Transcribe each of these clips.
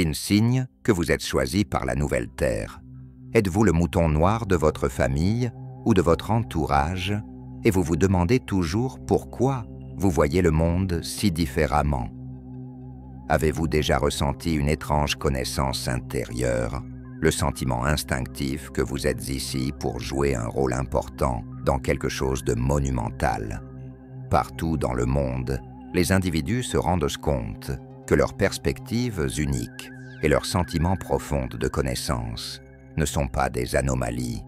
d'insigne que vous êtes choisi par la nouvelle Terre. Êtes-vous le mouton noir de votre famille ou de votre entourage et vous vous demandez toujours pourquoi vous voyez le monde si différemment? Avez-vous déjà ressenti une étrange connaissance intérieure, le sentiment instinctif que vous êtes ici pour jouer un rôle important dans quelque chose de monumental? Partout dans le monde, les individus se rendent compte que leurs perspectives uniques et leurs sentiments profonds de connaissance ne sont pas des anomalies,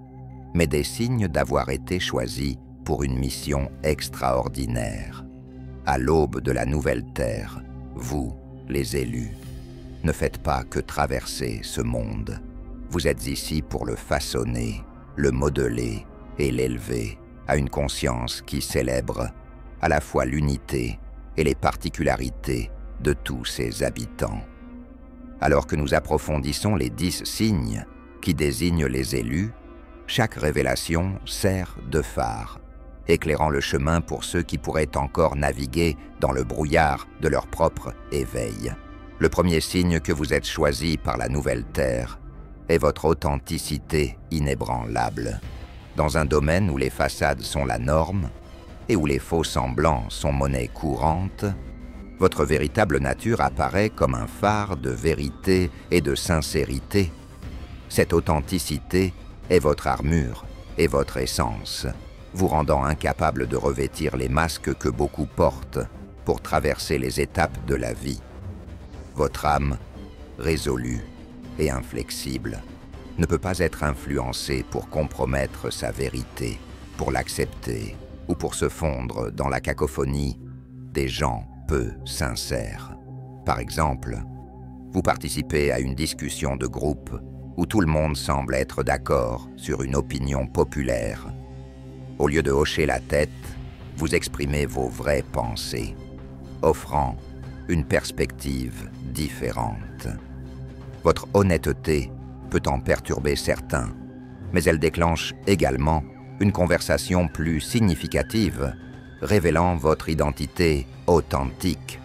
mais des signes d'avoir été choisis pour une mission extraordinaire. À l'aube de la nouvelle Terre, vous, les élus, ne faites pas que traverser ce monde. Vous êtes ici pour le façonner, le modeler et l'élever à une conscience qui célèbre à la fois l'unité et les particularités de tous ses habitants. Alors que nous approfondissons les 10 signes qui désignent les élus, chaque révélation sert de phare, éclairant le chemin pour ceux qui pourraient encore naviguer dans le brouillard de leur propre éveil. Le premier signe que vous êtes choisi par la nouvelle Terre est votre authenticité inébranlable. Dans un domaine où les façades sont la norme et où les faux semblants sont monnaie courante, votre véritable nature apparaît comme un phare de vérité et de sincérité. Cette authenticité est votre armure et votre essence, vous rendant incapable de revêtir les masques que beaucoup portent pour traverser les étapes de la vie. Votre âme, résolue et inflexible, ne peut pas être influencée pour compromettre sa vérité, pour l'accepter ou pour se fondre dans la cacophonie des gens peu sincères. Par exemple, vous participez à une discussion de groupe où tout le monde semble être d'accord sur une opinion populaire. Au lieu de hocher la tête, vous exprimez vos vraies pensées, offrant une perspective différente. Votre honnêteté peut en perturber certains, mais elle déclenche également une conversation plus significative, révélant votre identité authentique.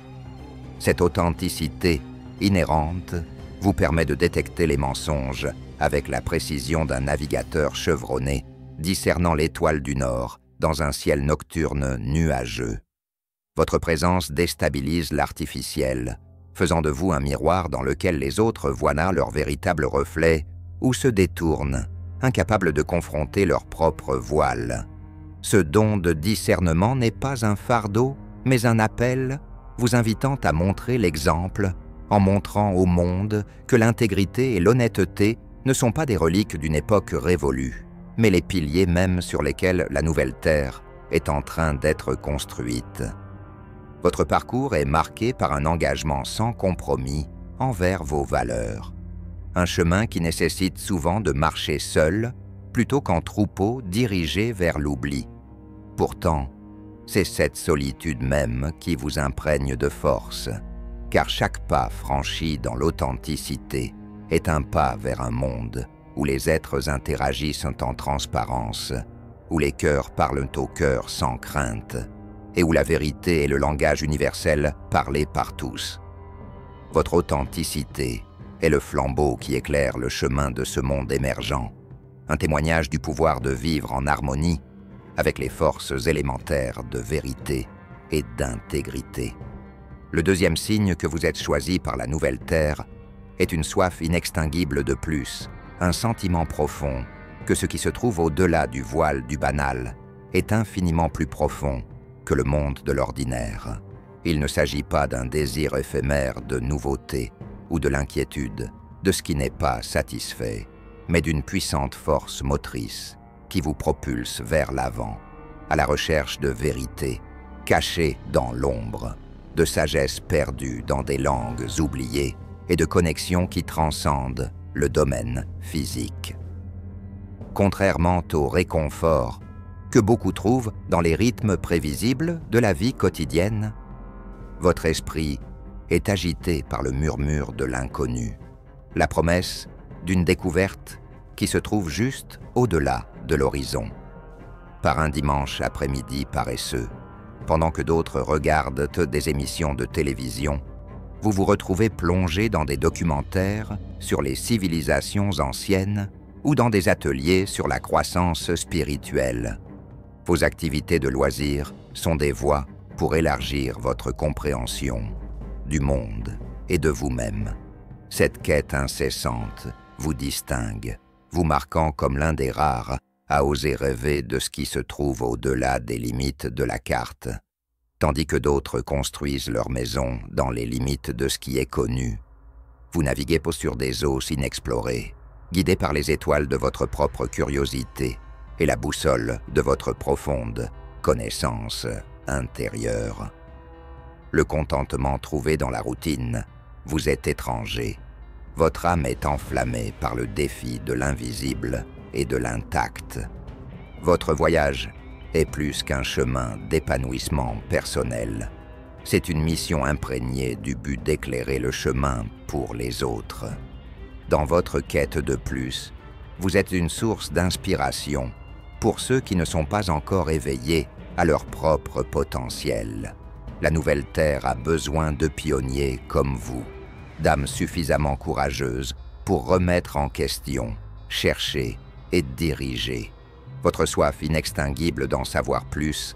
Cette authenticité inhérente vous permet de détecter les mensonges avec la précision d'un navigateur chevronné discernant l'étoile du Nord dans un ciel nocturne nuageux. Votre présence déstabilise l'artificiel, faisant de vous un miroir dans lequel les autres voient là leur véritable reflet ou se détournent, incapables de confronter leur propre voile. Ce don de discernement n'est pas un fardeau, mais un appel vous invitant à montrer l'exemple en montrant au monde que l'intégrité et l'honnêteté ne sont pas des reliques d'une époque révolue, mais les piliers même sur lesquels la nouvelle Terre est en train d'être construite. Votre parcours est marqué par un engagement sans compromis envers vos valeurs. Un chemin qui nécessite souvent de marcher seul plutôt qu'en troupeau dirigé vers l'oubli. Pourtant, c'est cette solitude même qui vous imprègne de force, car chaque pas franchi dans l'authenticité est un pas vers un monde où les êtres interagissent en transparence, où les cœurs parlent au cœur sans crainte, et où la vérité est le langage universel parlé par tous. Votre authenticité est le flambeau qui éclaire le chemin de ce monde émergent, un témoignage du pouvoir de vivre en harmonie avec les forces élémentaires de vérité et d'intégrité. Le deuxième signe que vous êtes choisi par la nouvelle Terre est une soif inextinguible de plus, un sentiment profond que ce qui se trouve au-delà du voile du banal est infiniment plus profond que le monde de l'ordinaire. Il ne s'agit pas d'un désir éphémère de nouveauté ou de l'inquiétude de ce qui n'est pas satisfait, mais d'une puissante force motrice qui vous propulse vers l'avant, à la recherche de vérité cachée dans l'ombre, de sagesse perdue dans des langues oubliées et de connexions qui transcendent le domaine physique. Contrairement au réconfort que beaucoup trouvent dans les rythmes prévisibles de la vie quotidienne, votre esprit est agité par le murmure de l'inconnu, la promesse d'une découverte qui se trouve juste au-delà de l'horizon. Par un dimanche après-midi paresseux, pendant que d'autres regardent des émissions de télévision, vous vous retrouvez plongé dans des documentaires sur les civilisations anciennes ou dans des ateliers sur la croissance spirituelle. Vos activités de loisirs sont des voies pour élargir votre compréhension du monde et de vous-même. Cette quête incessante vous distingue, vous marquant comme l'un des rares à oser rêver de ce qui se trouve au-delà des limites de la carte, tandis que d'autres construisent leur maison dans les limites de ce qui est connu. Vous naviguez sur des eaux inexplorées, guidés par les étoiles de votre propre curiosité et la boussole de votre profonde connaissance intérieure. Le contentement trouvé dans la routine vous est étranger. Votre âme est enflammée par le défi de l'invisible et de l'intact. Votre voyage est plus qu'un chemin d'épanouissement personnel. C'est une mission imprégnée du but d'éclairer le chemin pour les autres. Dans votre quête de plus, vous êtes une source d'inspiration pour ceux qui ne sont pas encore éveillés à leur propre potentiel. La nouvelle Terre a besoin de pionniers comme vous, d'âmes suffisamment courageuses pour remettre en question, chercher et diriger. Votre soif inextinguible d'en savoir plus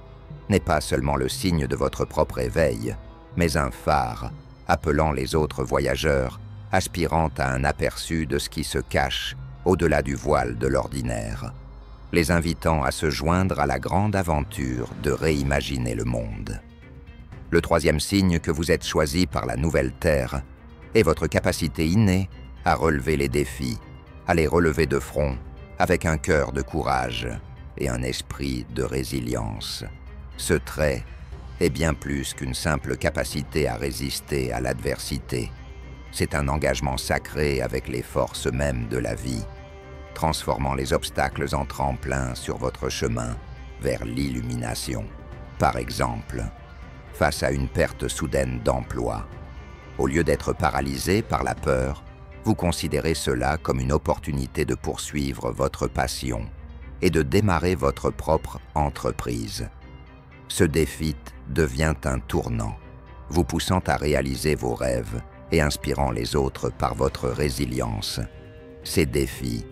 n'est pas seulement le signe de votre propre éveil, mais un phare appelant les autres voyageurs, aspirant à un aperçu de ce qui se cache au-delà du voile de l'ordinaire, les invitant à se joindre à la grande aventure de réimaginer le monde. Le troisième signe que vous êtes choisi par la nouvelle Terre est votre capacité innée à relever les défis, à les relever de front, avec un cœur de courage et un esprit de résilience. Ce trait est bien plus qu'une simple capacité à résister à l'adversité. C'est un engagement sacré avec les forces mêmes de la vie, transformant les obstacles en tremplin sur votre chemin vers l'illumination. Par exemple, face à une perte soudaine d'emploi, au lieu d'être paralysé par la peur, vous considérez cela comme une opportunité de poursuivre votre passion et de démarrer votre propre entreprise. Ce défi devient un tournant, vous poussant à réaliser vos rêves et inspirant les autres par votre résilience. Ces défis,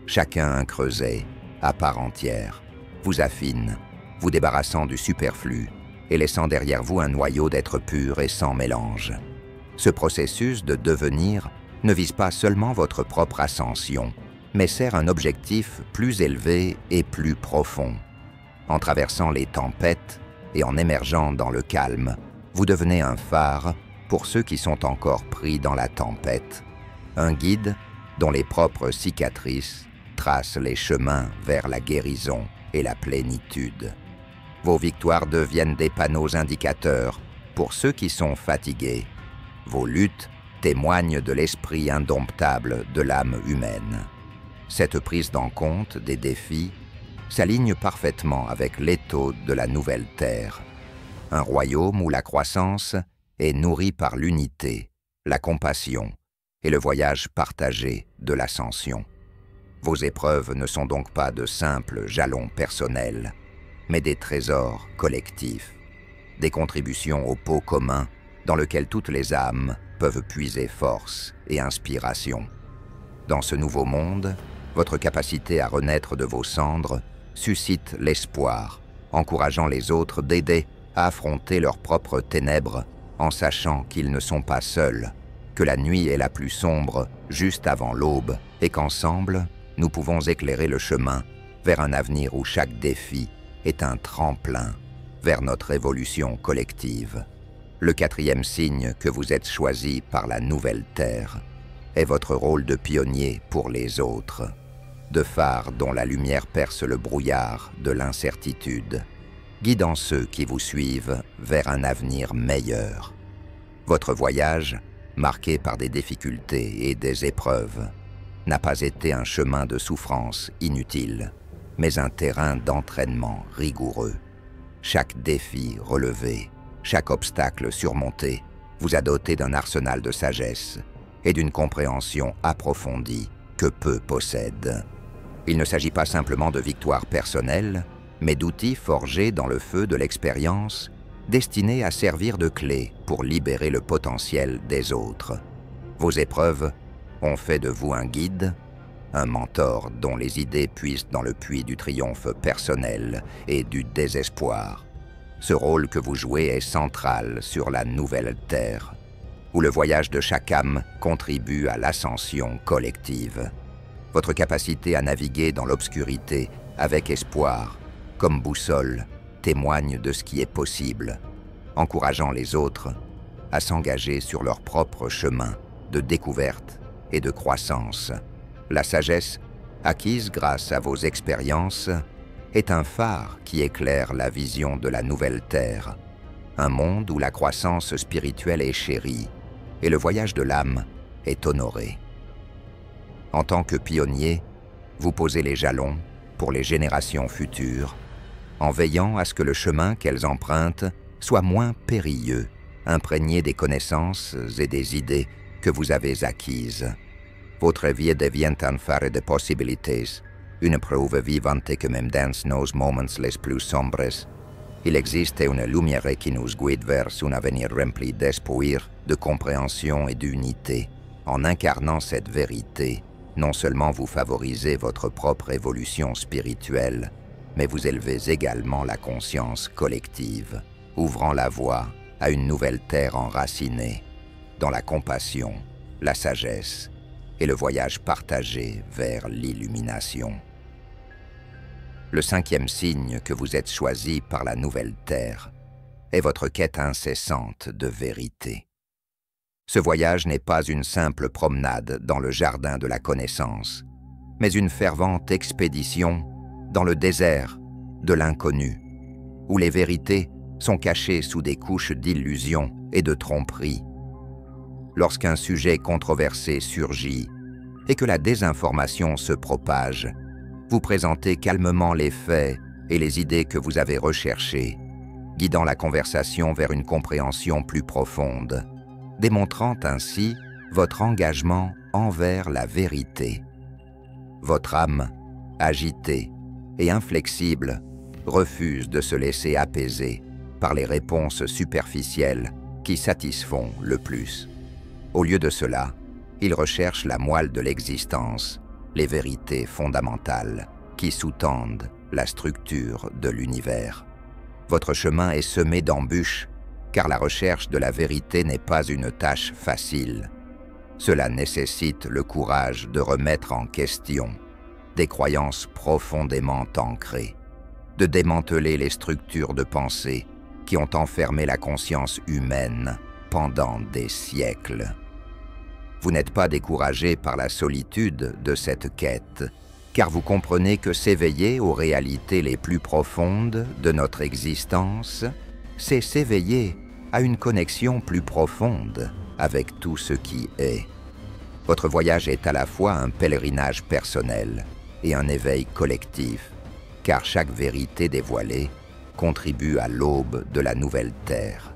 chacun un creuset à part entière, vous affinent, vous débarrassant du superflu et laissant derrière vous un noyau d'être pur et sans mélange. Ce processus de devenir ne vise pas seulement votre propre ascension, mais sert un objectif plus élevé et plus profond. En traversant les tempêtes et en émergeant dans le calme, vous devenez un phare pour ceux qui sont encore pris dans la tempête, un guide dont les propres cicatrices tracent les chemins vers la guérison et la plénitude. Vos victoires deviennent des panneaux indicateurs pour ceux qui sont fatigués. Vos luttes témoignent de l'esprit indomptable de l'âme humaine. Cette prise en compte des défis s'aligne parfaitement avec l'étau de la nouvelle Terre, un royaume où la croissance est nourrie par l'unité, la compassion et le voyage partagé de l'ascension. Vos épreuves ne sont donc pas de simples jalons personnels, mais des trésors collectifs, des contributions au pot commun dans lequel toutes les âmes peuvent puiser force et inspiration. Dans ce nouveau monde, votre capacité à renaître de vos cendres suscite l'espoir, encourageant les autres d'aider à affronter leurs propres ténèbres en sachant qu'ils ne sont pas seuls, que la nuit est la plus sombre juste avant l'aube et qu'ensemble, nous pouvons éclairer le chemin vers un avenir où chaque défi est un tremplin vers notre évolution collective. Le quatrième signe que vous êtes choisi par la nouvelle Terre est votre rôle de pionnier pour les autres, de phare dont la lumière perce le brouillard de l'incertitude, guidant ceux qui vous suivent vers un avenir meilleur. Votre voyage, marqué par des difficultés et des épreuves, n'a pas été un chemin de souffrance inutile, mais un terrain d'entraînement rigoureux. Chaque défi relevé, chaque obstacle surmonté vous a doté d'un arsenal de sagesse et d'une compréhension approfondie que peu possèdent. Il ne s'agit pas simplement de victoires personnelles, mais d'outils forgés dans le feu de l'expérience destinée à servir de clé pour libérer le potentiel des autres. Vos épreuves ont fait de vous un guide, un mentor dont les idées puissent dans le puits du triomphe personnel et du désespoir. Ce rôle que vous jouez est central sur la nouvelle Terre, où le voyage de chaque âme contribue à l'ascension collective. Votre capacité à naviguer dans l'obscurité avec espoir, comme boussole, témoigne de ce qui est possible, encourageant les autres à s'engager sur leur propre chemin de découverte et de croissance. La sagesse, acquise grâce à vos expériences, est un phare qui éclaire la vision de la nouvelle Terre, un monde où la croissance spirituelle est chérie et le voyage de l'âme est honoré. En tant que pionnier, vous posez les jalons pour les générations futures, en veillant à ce que le chemin qu'elles empruntent soit moins périlleux, imprégné des connaissances et des idées que vous avez acquises. Votre vie devient un phare de possibilités, une preuve vivante que même dans nos moments les plus sombres, il existe une lumière qui nous guide vers un avenir rempli d'espoir, de compréhension et d'unité. En incarnant cette vérité, non seulement vous favorisez votre propre évolution spirituelle, mais vous élevez également la conscience collective, ouvrant la voie à une nouvelle terre enracinée, dans la compassion, la sagesse et le voyage partagé vers l'illumination. Le cinquième signe que vous êtes choisi par la nouvelle terre est votre quête incessante de vérité. Ce voyage n'est pas une simple promenade dans le jardin de la connaissance, mais une fervente expédition dans le désert de l'inconnu, où les vérités sont cachées sous des couches d'illusions et de tromperies. Lorsqu'un sujet controversé surgit et que la désinformation se propage, vous présentez calmement les faits et les idées que vous avez recherchées, guidant la conversation vers une compréhension plus profonde, démontrant ainsi votre engagement envers la vérité. Votre âme, agitée et inflexible, refuse de se laisser apaiser par les réponses superficielles qui satisfont le plus. Au lieu de cela, il recherche la moelle de l'existence, les vérités fondamentales qui sous-tendent la structure de l'univers. Votre chemin est semé d'embûches, car la recherche de la vérité n'est pas une tâche facile. Cela nécessite le courage de remettre en question des croyances profondément ancrées, de démanteler les structures de pensée qui ont enfermé la conscience humaine pendant des siècles. Vous n'êtes pas découragé par la solitude de cette quête, car vous comprenez que s'éveiller aux réalités les plus profondes de notre existence, c'est s'éveiller à une connexion plus profonde avec tout ce qui est. Votre voyage est à la fois un pèlerinage personnel et un éveil collectif, car chaque vérité dévoilée contribue à l'aube de la nouvelle Terre,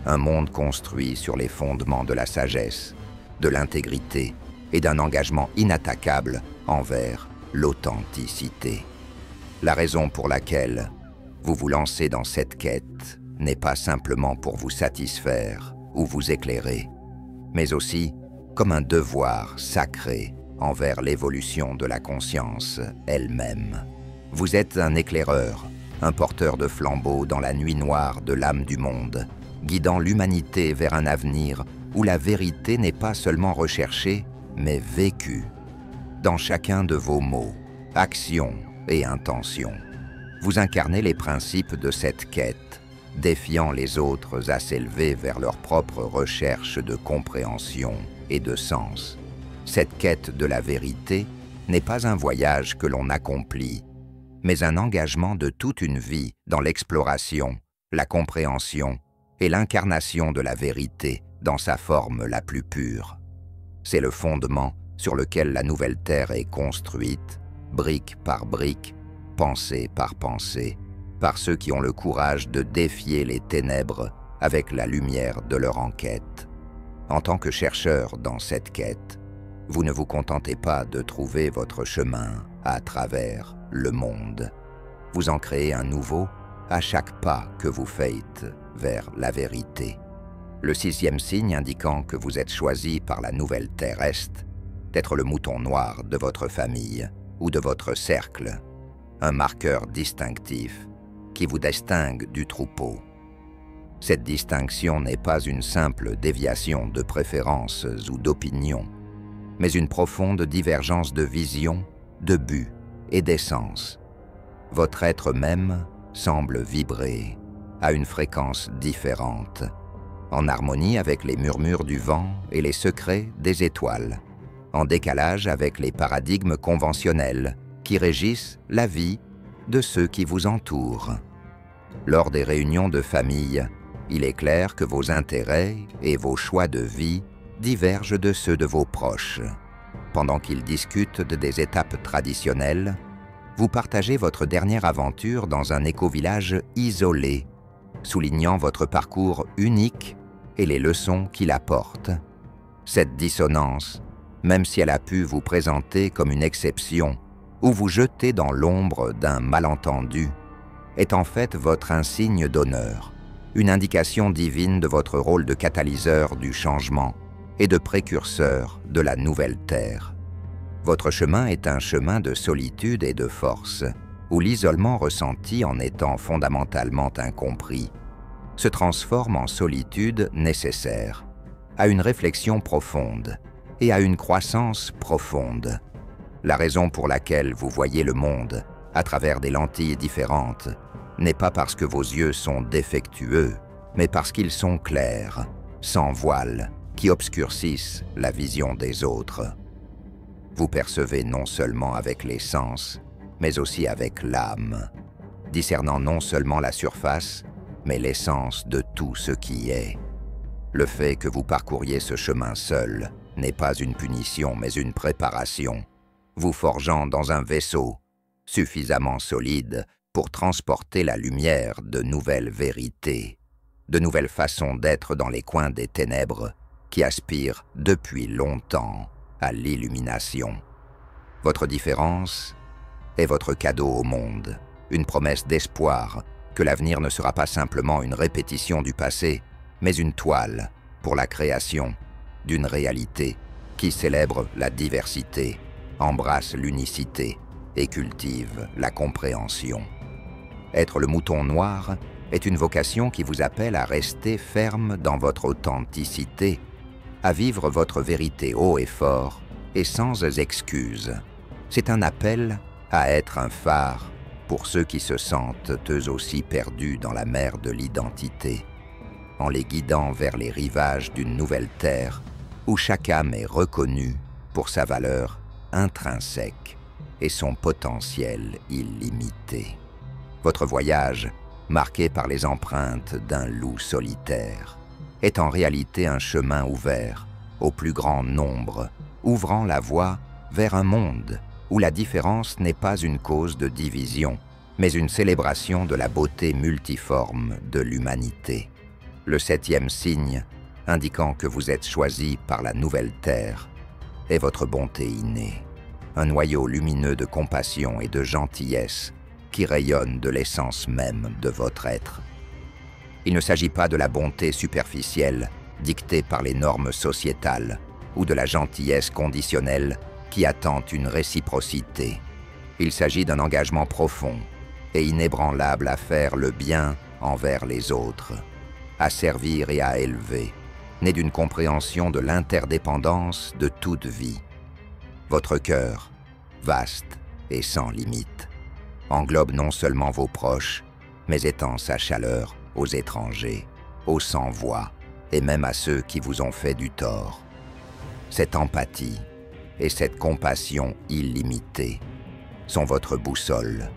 un monde construit sur les fondements de la sagesse, de l'intégrité et d'un engagement inattaquable envers l'authenticité. La raison pour laquelle vous vous lancez dans cette quête n'est pas simplement pour vous satisfaire ou vous éclairer, mais aussi comme un devoir sacré envers l'évolution de la conscience elle-même. Vous êtes un éclaireur, un porteur de flambeau dans la nuit noire de l'âme du monde, guidant l'humanité vers un avenir où la vérité n'est pas seulement recherchée, mais vécue. Dans chacun de vos mots, actions et intentions, vous incarnez les principes de cette quête, défiant les autres à s'élever vers leur propre recherche de compréhension et de sens. Cette quête de la vérité n'est pas un voyage que l'on accomplit, mais un engagement de toute une vie dans l'exploration, la compréhension et l'incarnation de la vérité dans sa forme la plus pure. C'est le fondement sur lequel la nouvelle Terre est construite, brique par brique, pensée par pensée, par ceux qui ont le courage de défier les ténèbres avec la lumière de leur enquête. En tant que chercheur dans cette quête, vous ne vous contentez pas de trouver votre chemin à travers le monde. Vous en créez un nouveau à chaque pas que vous faites vers la vérité. Le 6e signe indiquant que vous êtes choisi par la nouvelle Terre Est d'être le mouton noir de votre famille ou de votre cercle, un marqueur distinctif qui vous distingue du troupeau. Cette distinction n'est pas une simple déviation de préférences ou d'opinions, mais une profonde divergence de vision, de but et d'essence. Votre être même semble vibrer à une fréquence différente, en harmonie avec les murmures du vent et les secrets des étoiles, en décalage avec les paradigmes conventionnels qui régissent la vie de ceux qui vous entourent. Lors des réunions de famille, il est clair que vos intérêts et vos choix de vie divergent de ceux de vos proches. Pendant qu'ils discutent des étapes traditionnelles, vous partagez votre dernière aventure dans un éco-village isolé, soulignant votre parcours unique et les leçons qu'il apporte. Cette dissonance, même si elle a pu vous présenter comme une exception ou vous jeter dans l'ombre d'un malentendu, est en fait votre insigne d'honneur, une indication divine de votre rôle de catalyseur du changement et de précurseur de la nouvelle Terre. Votre chemin est un chemin de solitude et de force, où l'isolement ressenti en étant fondamentalement incompris se transforme en solitude nécessaire, à une réflexion profonde et à une croissance profonde. La raison pour laquelle vous voyez le monde à travers des lentilles différentes n'est pas parce que vos yeux sont défectueux, mais parce qu'ils sont clairs, sans voile, qui obscurcissent la vision des autres. Vous percevez non seulement avec les sens, mais aussi avec l'âme, discernant non seulement la surface, mais l'essence de tout ce qui est. Le fait que vous parcouriez ce chemin seul n'est pas une punition, mais une préparation, vous forgeant dans un vaisseau suffisamment solide pour transporter la lumière de nouvelles vérités, de nouvelles façons d'être dans les coins des ténèbres qui aspirent depuis longtemps à l'illumination. Votre différence est votre cadeau au monde, une promesse d'espoir que l'avenir ne sera pas simplement une répétition du passé, mais une toile pour la création d'une réalité qui célèbre la diversité, embrasse l'unicité et cultive la compréhension. Être le mouton noir est une vocation qui vous appelle à rester ferme dans votre authenticité, à vivre votre vérité haut et fort et sans excuse. C'est un appel à être un phare pour ceux qui se sentent eux aussi perdus dans la mer de l'identité, en les guidant vers les rivages d'une nouvelle terre où chaque âme est reconnue pour sa valeur intrinsèque et son potentiel illimité. Votre voyage, marqué par les empreintes d'un loup solitaire, est en réalité un chemin ouvert au plus grand nombre, ouvrant la voie vers un monde où la différence n'est pas une cause de division, mais une célébration de la beauté multiforme de l'humanité. Le 7e signe, indiquant que vous êtes choisi par la nouvelle Terre, est votre bonté innée, un noyau lumineux de compassion et de gentillesse qui rayonne de l'essence même de votre être. Il ne s'agit pas de la bonté superficielle dictée par les normes sociétales ou de la gentillesse conditionnelle qui attend une réciprocité. Il s'agit d'un engagement profond et inébranlable à faire le bien envers les autres, à servir et à élever, né d'une compréhension de l'interdépendance de toute vie. Votre cœur, vaste et sans limite, englobe non seulement vos proches, mais étend sa chaleur aux étrangers, aux sans-voix et même à ceux qui vous ont fait du tort. Cette empathie et cette compassion illimitée sont votre boussole,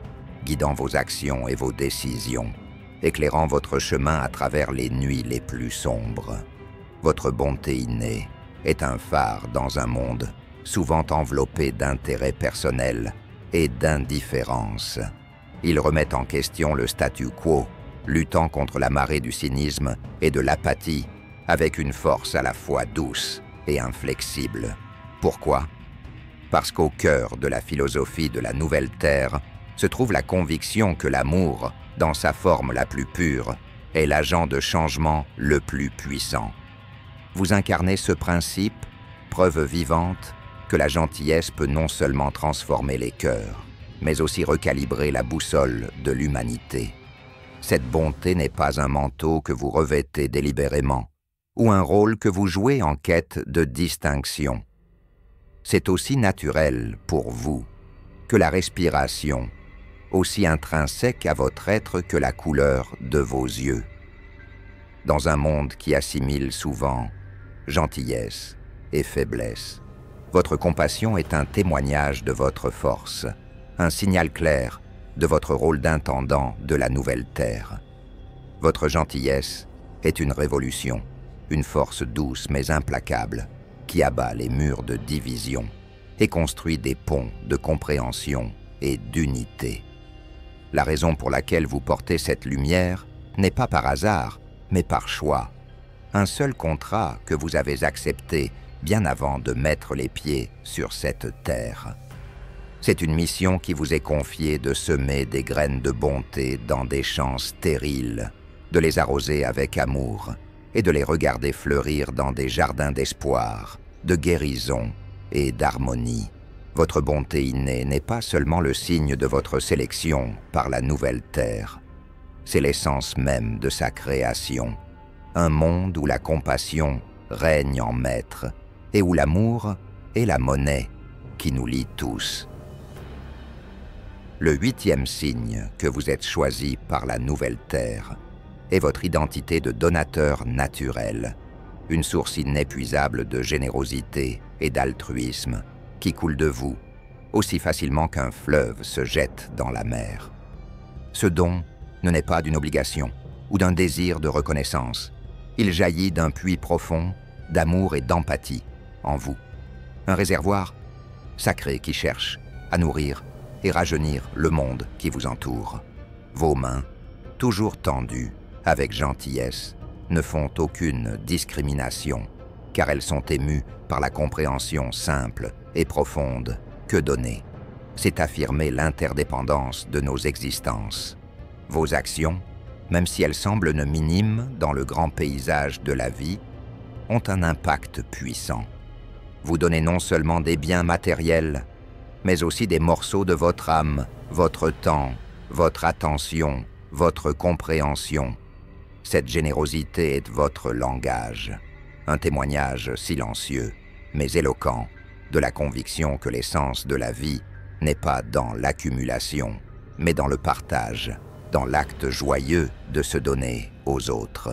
guidant vos actions et vos décisions, éclairant votre chemin à travers les nuits les plus sombres. Votre bonté innée est un phare dans un monde souvent enveloppé d'intérêts personnels et d'indifférence. Il remet en question le statu quo, luttant contre la marée du cynisme et de l'apathie avec une force à la fois douce et inflexible. Pourquoi? Parce qu'au cœur de la philosophie de la nouvelle Terre se trouve la conviction que l'amour, dans sa forme la plus pure, est l'agent de changement le plus puissant. Vous incarnez ce principe, preuve vivante que la gentillesse peut non seulement transformer les cœurs, mais aussi recalibrer la boussole de l'humanité. Cette bonté n'est pas un manteau que vous revêtez délibérément, ou un rôle que vous jouez en quête de distinction. C'est aussi naturel pour vous que la respiration, aussi intrinsèque à votre être que la couleur de vos yeux. Dans un monde qui assimile souvent gentillesse et faiblesse, votre compassion est un témoignage de votre force, un signal clair de votre rôle d'intendant de la nouvelle terre. Votre gentillesse est une révolution, une force douce mais implacable, qui abat les murs de division et construit des ponts de compréhension et d'unité. La raison pour laquelle vous portez cette lumière n'est pas par hasard, mais par choix. Un seul contrat que vous avez accepté bien avant de mettre les pieds sur cette terre. C'est une mission qui vous est confiée de semer des graines de bonté dans des champs stériles, de les arroser avec amour et de les regarder fleurir dans des jardins d'espoir, de guérison et d'harmonie. Votre bonté innée n'est pas seulement le signe de votre sélection par la nouvelle terre, c'est l'essence même de sa création. Un monde où la compassion règne en maître et où l'amour est la monnaie qui nous lie tous. Le 8e signe que vous êtes choisi par la nouvelle terre est votre identité de donateur naturel, une source inépuisable de générosité et d'altruisme qui coule de vous aussi facilement qu'un fleuve se jette dans la mer. Ce don ne naît pas d'une obligation ou d'un désir de reconnaissance. Il jaillit d'un puits profond d'amour et d'empathie en vous. Un réservoir sacré qui cherche à nourrir et rajeunir le monde qui vous entoure. Vos mains, toujours tendues avec gentillesse, ne font aucune discrimination, car elles sont émues par la compréhension simple et profonde que donner, c'est affirmer l'interdépendance de nos existences. Vos actions, même si elles semblent minimes dans le grand paysage de la vie, ont un impact puissant. Vous donnez non seulement des biens matériels, mais aussi des morceaux de votre âme, votre temps, votre attention, votre compréhension. Cette générosité est votre langage, un témoignage silencieux, mais éloquent, de la conviction que l'essence de la vie n'est pas dans l'accumulation, mais dans le partage, dans l'acte joyeux de se donner aux autres.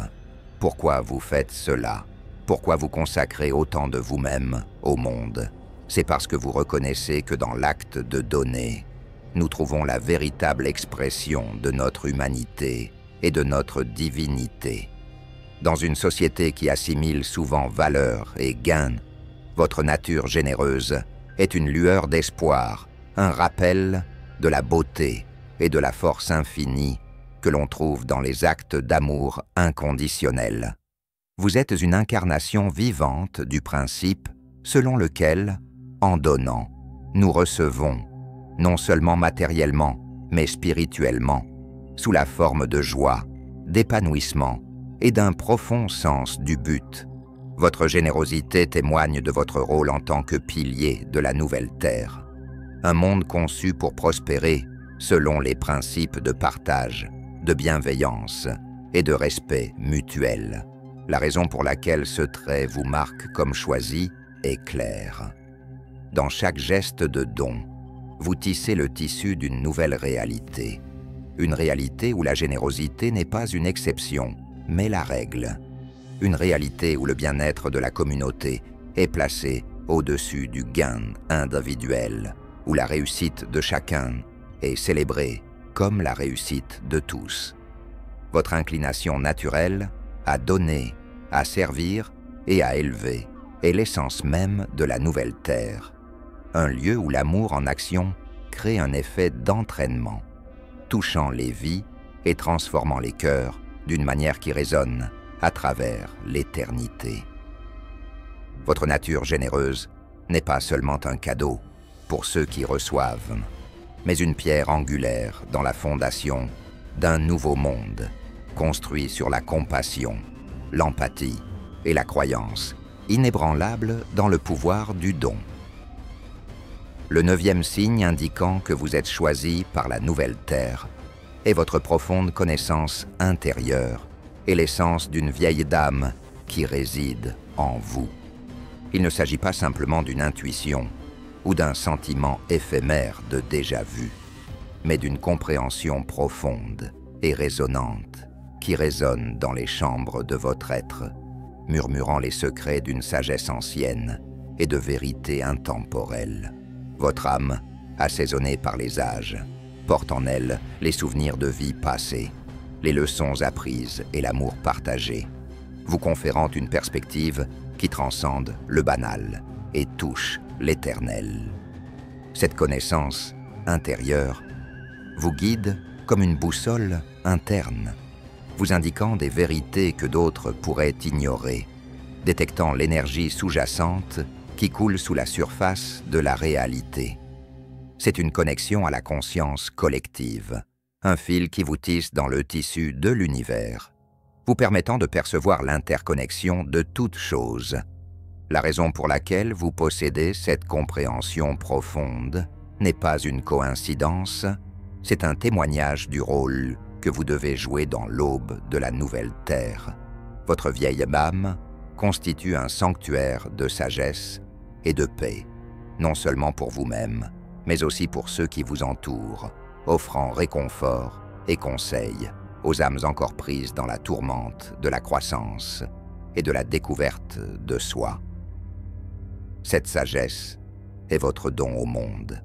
Pourquoi vous faites cela? Pourquoi vous consacrez autant de vous-même au monde? C'est parce que vous reconnaissez que dans l'acte de donner, nous trouvons la véritable expression de notre humanité et de notre divinité. Dans une société qui assimile souvent valeur et gain, votre nature généreuse est une lueur d'espoir, un rappel de la beauté et de la force infinie que l'on trouve dans les actes d'amour inconditionnel. Vous êtes une incarnation vivante du principe selon lequel, en donnant, nous recevons, non seulement matériellement, mais spirituellement, sous la forme de joie, d'épanouissement et d'un profond sens du but. Votre générosité témoigne de votre rôle en tant que pilier de la nouvelle terre. Un monde conçu pour prospérer selon les principes de partage, de bienveillance et de respect mutuel. La raison pour laquelle ce trait vous marque comme choisi est claire. Dans chaque geste de don, vous tissez le tissu d'une nouvelle réalité. Une réalité où la générosité n'est pas une exception, mais la règle. Une réalité où le bien-être de la communauté est placé au-dessus du gain individuel, où la réussite de chacun est célébrée comme la réussite de tous. Votre inclination naturelle à donner, à servir et à élever est l'essence même de la nouvelle terre. Un lieu où l'amour en action crée un effet d'entraînement, touchant les vies et transformant les cœurs d'une manière qui résonne à travers l'éternité. Votre nature généreuse n'est pas seulement un cadeau pour ceux qui reçoivent, mais une pierre angulaire dans la fondation d'un nouveau monde, construit sur la compassion, l'empathie et la croyance, inébranlable dans le pouvoir du don. Le 9e signe indiquant que vous êtes choisi par la nouvelle terre est votre profonde connaissance intérieure et l'essence d'une vieille dame qui réside en vous. Il ne s'agit pas simplement d'une intuition ou d'un sentiment éphémère de déjà-vu, mais d'une compréhension profonde et résonnante qui résonne dans les chambres de votre être, murmurant les secrets d'une sagesse ancienne et de vérité intemporelle. Votre âme, assaisonnée par les âges, porte en elle les souvenirs de vie passée, les leçons apprises et l'amour partagé, vous conférant une perspective qui transcende le banal et touche l'éternel. Cette connaissance intérieure vous guide comme une boussole interne, vous indiquant des vérités que d'autres pourraient ignorer, détectant l'énergie sous-jacente qui coule sous la surface de la réalité. C'est une connexion à la conscience collective, un fil qui vous tisse dans le tissu de l'univers, vous permettant de percevoir l'interconnexion de toutes choses. La raison pour laquelle vous possédez cette compréhension profonde n'est pas une coïncidence, c'est un témoignage du rôle que vous devez jouer dans l'aube de la nouvelle terre. Votre vieille âme constitue un sanctuaire de sagesse et de paix, non seulement pour vous-même, mais aussi pour ceux qui vous entourent, offrant réconfort et conseil aux âmes encore prises dans la tourmente de la croissance et de la découverte de soi. Cette sagesse est votre don au monde,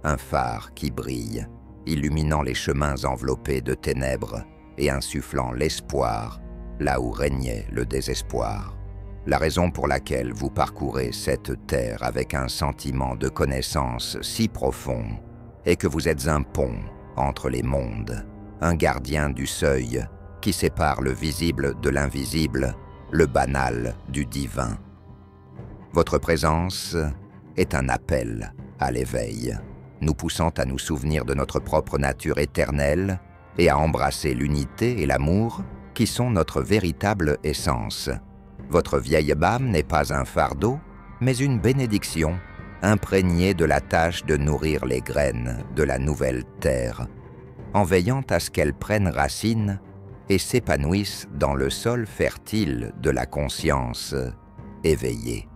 un phare qui brille, illuminant les chemins enveloppés de ténèbres et insufflant l'espoir là où régnait le désespoir. La raison pour laquelle vous parcourez cette terre avec un sentiment de connaissance si profond est que vous êtes un pont entre les mondes, un gardien du seuil qui sépare le visible de l'invisible, le banal du divin. Votre présence est un appel à l'éveil, nous poussant à nous souvenir de notre propre nature éternelle et à embrasser l'unité et l'amour qui sont notre véritable essence. Votre vieille âme n'est pas un fardeau, mais une bénédiction, imprégnée de la tâche de nourrir les graines de la nouvelle terre, en veillant à ce qu'elles prennent racine et s'épanouissent dans le sol fertile de la conscience éveillée.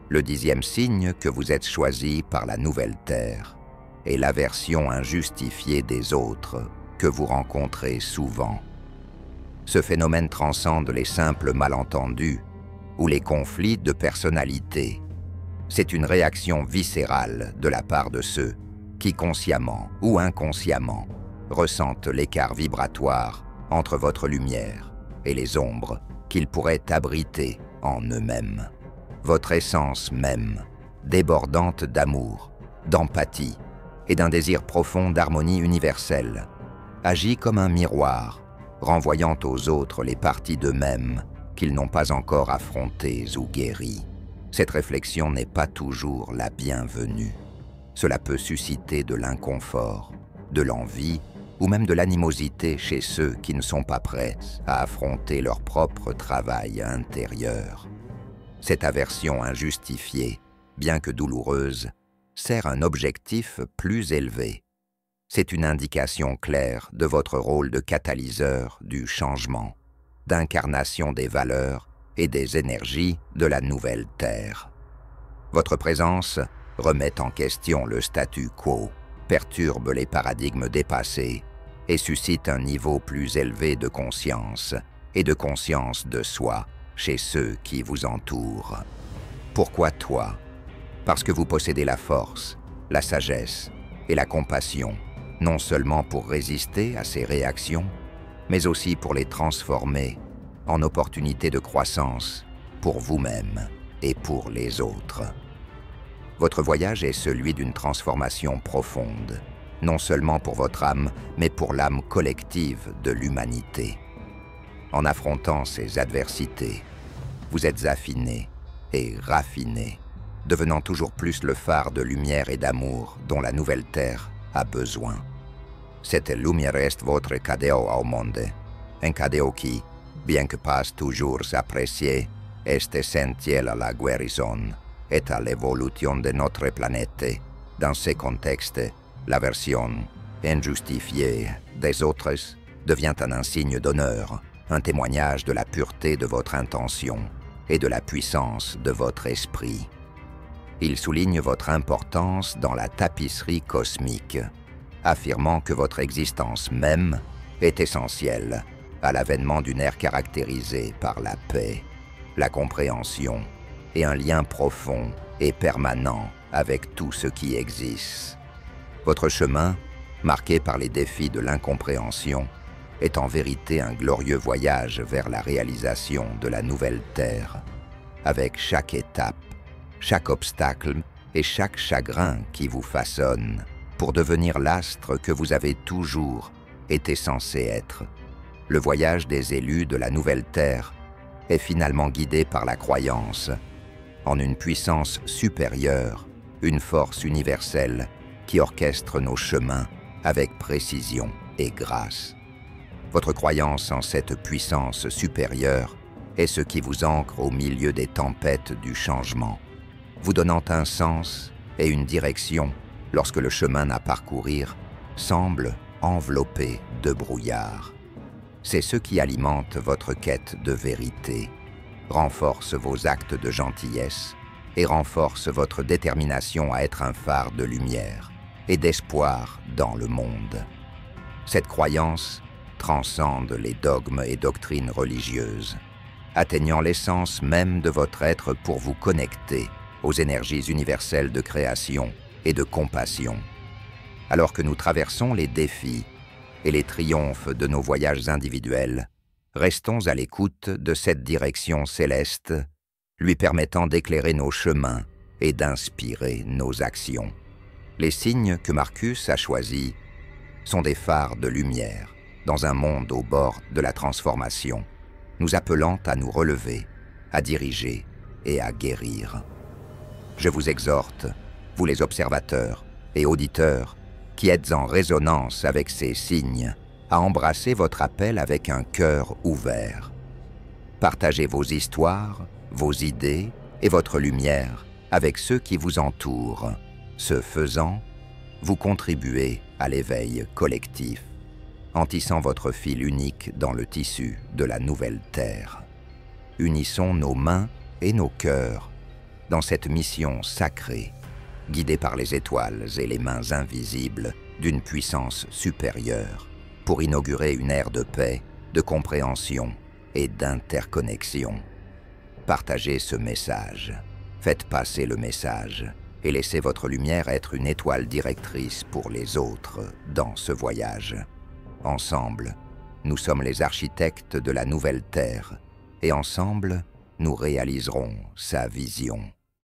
Le 10e signe que vous êtes choisi par la nouvelle terre est l'aversion injustifiée des autres que vous rencontrez souvent. Ce phénomène transcende les simples malentendus ou les conflits de personnalité. C'est une réaction viscérale de la part de ceux qui, consciemment ou inconsciemment, ressentent l'écart vibratoire entre votre lumière et les ombres qu'ils pourraient abriter en eux-mêmes. Votre essence même, débordante d'amour, d'empathie et d'un désir profond d'harmonie universelle, agit comme un miroir, renvoyant aux autres les parties d'eux-mêmes qu'ils n'ont pas encore affrontées ou guéries. Cette réflexion n'est pas toujours la bienvenue. Cela peut susciter de l'inconfort, de l'envie ou même de l'animosité chez ceux qui ne sont pas prêts à affronter leur propre travail intérieur. Cette aversion injustifiée, bien que douloureuse, sert un objectif plus élevé. C'est une indication claire de votre rôle de catalyseur du changement, d'incarnation des valeurs et des énergies de la nouvelle Terre. Votre présence remet en question le statu quo, perturbe les paradigmes dépassés et suscite un niveau plus élevé de conscience et de conscience de soi chez ceux qui vous entourent. Pourquoi toi? Parce que vous possédez la force, la sagesse et la compassion, non seulement pour résister à ces réactions, mais aussi pour les transformer en opportunités de croissance pour vous-même et pour les autres. Votre voyage est celui d'une transformation profonde, non seulement pour votre âme, mais pour l'âme collective de l'humanité. En affrontant ces adversités, vous êtes affiné et raffiné, devenant toujours plus le phare de lumière et d'amour dont la nouvelle Terre a besoin. Cette lumière est votre cadeau au monde, Encadeoki, bien que pas toujours apprécié, est essentiel à la guérison et à l'évolution de notre planète. Dans ces contextes, l'aversion injustifiée des autres devient un insigne d'honneur, un témoignage de la pureté de votre intention et de la puissance de votre esprit. Il souligne votre importance dans la tapisserie cosmique, affirmant que votre existence même est essentielle à l'avènement d'une ère caractérisée par la paix, la compréhension et un lien profond et permanent avec tout ce qui existe. Votre chemin, marqué par les défis de l'incompréhension, est en vérité un glorieux voyage vers la réalisation de la nouvelle Terre, avec chaque étape, chaque obstacle et chaque chagrin qui vous façonne pour devenir l'astre que vous avez toujours été censé être. Le voyage des élus de la nouvelle Terre est finalement guidé par la croyance en une puissance supérieure, une force universelle qui orchestre nos chemins avec précision et grâce. Votre croyance en cette puissance supérieure est ce qui vous ancre au milieu des tempêtes du changement, vous donnant un sens et une direction lorsque le chemin à parcourir semble enveloppé de brouillard. C'est ce qui alimente votre quête de vérité, renforce vos actes de gentillesse et renforce votre détermination à être un phare de lumière et d'espoir dans le monde. Cette croyance transcende les dogmes et doctrines religieuses, atteignant l'essence même de votre être pour vous connecter aux énergies universelles de création et de compassion. Alors que nous traversons les défis et les triomphes de nos voyages individuels, restons à l'écoute de cette direction céleste, lui permettant d'éclairer nos chemins et d'inspirer nos actions. Les signes que Marcus a choisis sont des phares de lumière dans un monde au bord de la transformation, nous appelant à nous relever, à diriger et à guérir. Je vous exhorte, vous les observateurs et auditeurs, qui êtes en résonance avec ces signes, à embrasser votre appel avec un cœur ouvert. Partagez vos histoires, vos idées et votre lumière avec ceux qui vous entourent. Ce faisant, vous contribuez à l'éveil collectif, en tissant votre fil unique dans le tissu de la nouvelle Terre. Unissons nos mains et nos cœurs dans cette mission sacrée, guidée par les étoiles et les mains invisibles d'une puissance supérieure, pour inaugurer une ère de paix, de compréhension et d'interconnexion. Partagez ce message, faites passer le message et laissez votre lumière être une étoile directrice pour les autres dans ce voyage. Ensemble, nous sommes les architectes de la nouvelle Terre et ensemble, nous réaliserons sa vision.